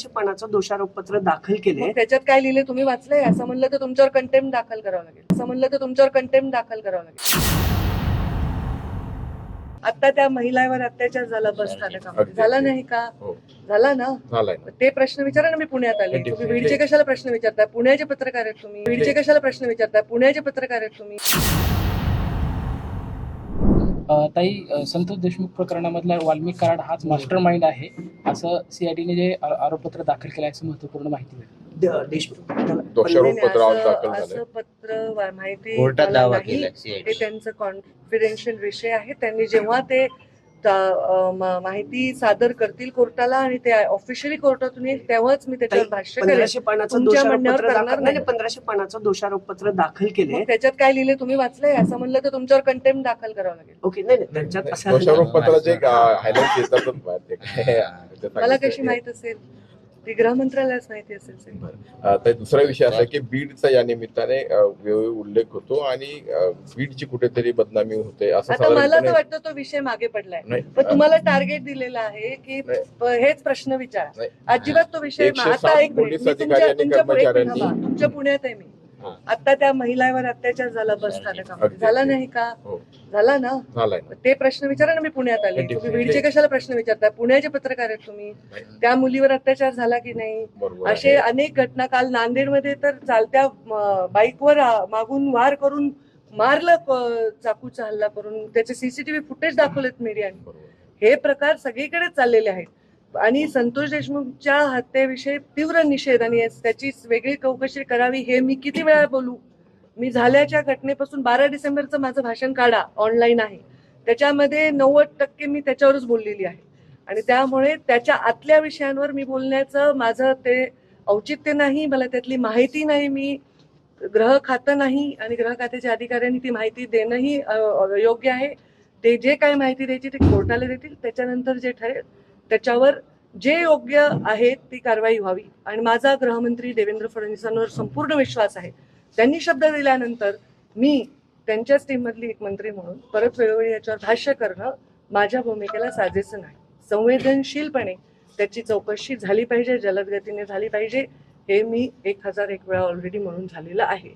1500 दोषारोपपत्र दाखल केले. त्याच्यात काय लिहिले तुम्ही वाचलंय? असं म्हणलं तर तुमच्यावर कंटेम्प्ट दाखल करावं लागेल. आता त्या महिलावर अत्याचार झाला बस स्थानकामध्ये, झाला नाही का? झाला ना. ते प्रश्न विचारा ना. मी पुण्यात आले. तुम्ही बीडचे कशाला प्रश्न विचारताय? पुण्याचे पत्रकार आहेत तुम्ही. ताई, संतोष देशमुख प्रकरणामधला वाल्मिक कराड हाच मास्टर माइंड आहे असं सीआयडीने जे आरोपपत्र दाखल केलं असं महत्वपूर्ण माहिती मिळाली. देशमुख असं पत्र माहिती मला नाही. ते त्यांचं कॉन्फिडेन्शियल विषय आहे. त्यांनी जेव्हा ते माहिती सादर करतील कोर्टाला आणि ते ऑफिशियली कोर्टातून येईल तेव्हाच मी त्याच्यावर भाष्य करेन. 1500 पानाचं दोषारोपपत्र दाखल केले. त्याच्यात काय लिहिले तुम्ही वाचलंय? असं म्हणलं तर तुमच्यावर कंटेम्प्ट दाखल करावं लागेल. ओके, नाही त्याच्यात मला कशी माहित असेल? ती गृहमंत्रालयाच माहिती असेल. तर दुसरा विषय असा की बीडचा या निमित्ताने उल्लेख होतो आणि बीडची कुठेतरी बदनामी होते असं. आता मला तर वाटतं तो विषय मागे पडलाय. पण तुम्हाला टार्गेट दिलेलं आहे की हेच प्रश्न विचारा. अजिबात तो विषय. आता एक मिनिट, तुमच्या पुण्यात आहे मी. आता त्या महिलावर अत्याचार झाला बस स्थानकामध्ये, झाला नाही का? झाला ना. ते प्रश्न विचारा ना. मी पुण्यात आले. तुम्ही बीडचे कशाला प्रश्न विचारताय? पुण्याचे पत्रकार आहेत तुम्ही. त्या मुलीवर अत्याचार झाला की नाही? असे अनेक घटना. काल नांदेडमध्ये तर चालत्या बाईकवर मागून वार करून मारलं, चाकूचा हल्ला करून. त्याचे सीसीटीव्ही फुटेज दाखवलेत मीडियाने. हे प्रकार सगळीकडे चाललेले आहेत. आणि संतोष देशमुखच्या हत्येविषयी तीव्र निषेध आणि त्याची वेगळी चौकशी करावी हे मी किती वेळा बोलू. मी झाल्याच्या घटनेपासून 12 डिसेंबरचं माझं भाषण काढा, ऑनलाईन आहे. त्याच्यामध्ये 90% मी त्याच्यावरच बोललेली आहे. आणि त्यामुळे त्याच्या आतल्या विषयांवर मी बोलण्याचं माझं ते औचित्य नाही. मला त्यातली माहिती नाही. मी गृह खातं नाही आणि गृह खात्याच्या अधिकाऱ्यांनी ती माहिती देणंही योग्य आहे. ते जे काय माहिती द्यायची ते कोर्टाला देतील. त्याच्यानंतर जे ठरेल त्याच्यावर जे योग्य आहे ती कारवाई व्हावी. आणि माझा गृहमंत्री देवेंद्र फडणवीसांवर संपूर्ण विश्वास आहे. त्यांनी शब्द दिल्यानंतर मी त्यांच्याच टीममधली एक मंत्री म्हणून परत वेळोवेळी याच्यावर भाष्य करणं माझ्या भूमिकेला साजेसं नाही. संवेदनशीलपणे त्याची चौकशी झाली पाहिजे, जलद गतीने झाली पाहिजे. हे मी 1001 वेळा ऑलरेडी म्हणून झालेलं आहे.